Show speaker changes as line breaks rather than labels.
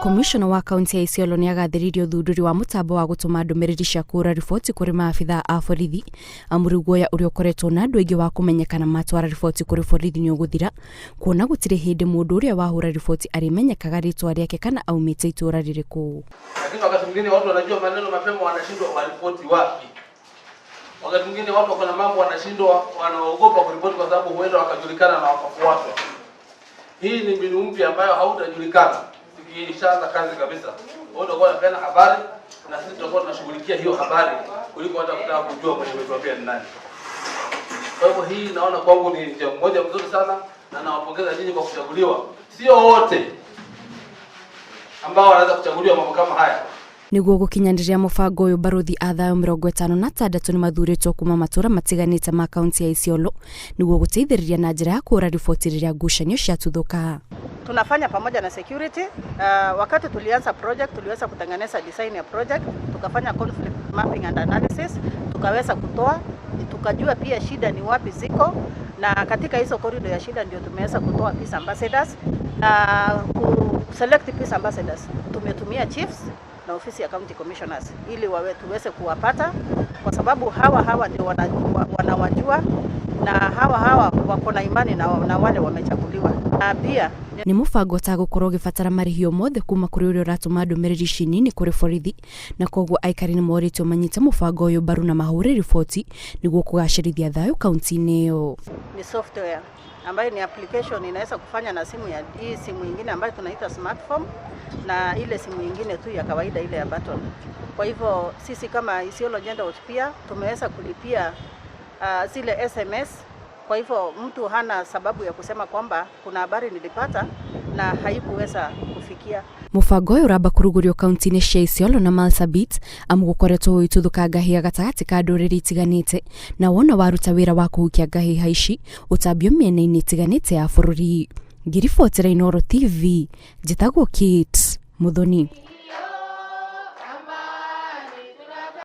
Commissioner wa kaunti ya Isiolo ni agathiririo thunduri wa mutambo wa gutuma ndumiriri cia kura riboti kuri maabitha a borithi amuriguoya uria ukoretwo na andu aingi wa kumenyekana matwara riboti kuri borithi ni uguthira kuona gutire hindi mundu uria wahura riboti arimenyekaga ritwa riake kana aumite itura ririku.
Lakini wakati mwingine watu wanajua maneno mapema wanashindwa kuripoti wapi. Wakati mwingine watu wako na mambo wanashindwa, wanaogopa kuripoti kwa sababu huenda wakajulikana na wakafuatwa. Hii ni mbinu mpya ambayo hautajulikana. Tukishaanza kazi kabisa, wao ndio wanapeana habari na sisi tutakuwa tunashughulikia hiyo habari kuliko hata kutaka kujua mwenye ametuambia ni nani. Kwa hivyo hii naona kwangu ni njia moja nzuri sana na nawapongeza nyinyi kwa kuchaguliwa. Sio wote ambao wanaweza kuchaguliwa mambo kama haya.
Niguo gukinyaniriria mubango uyu baruthi a thayo 56 ni mathuritwo kuma matura matiganite ma kaunti ya Isiolo niguo guteithiriria na njira ya kura riboti riria ngucanio ciatuthuka.
Tunafanya pamoja na security. Wakati tulianza project tuliweza kutengeneza design ya project, tukafanya conflict mapping and analysis, tukaweza kutoa, tukajua pia shida ni wapi ziko, na katika hizo corridor ya shida ndio tumeweza kutoa peace ambassadors na select peace ambassadors. Tumetumia chiefs na ofisi ya county commissioners ili tuweze kuwapata, kwa sababu hawa ndio wanawajua na hawa wako na imani na wale wamechaguliwa. Na pia
ni mubango ta gukorwo gifatara marihio mothe kuma kuri uria ratuma ndumiriri cinini kuri borithi na koguo aikari ni moritwo manyite mubango uyu baru na mahure riboti niguo kugacirithia thayo kaunti-ini iyo.
Ni software ambayo ni application inaweza kufanya na simu ya hii simu nyingine ambayo tunaita smartphone na ile simu nyingine tu ya kawaida ile ya button. Kwa hivyo sisi kama Isiolo Gender Watch pia tumeweza kulipia zile SMS. Kwa hivyo mtu hana sababu ya kusema kwamba kuna habari nilipata na haikuweza kufikia.
Mubango uyu uramba kurugurio kaunti-ini cia Isiolo na Marsabit amugukoretwo uituthuka ngahia gatagati ka nduriri itiganite na wona waruta wira wa kuhukia ngahia ici utambio miena-ini itiganite ya bururi. Ngiribotera Inooro TV, njitagwo Kate Muthoni.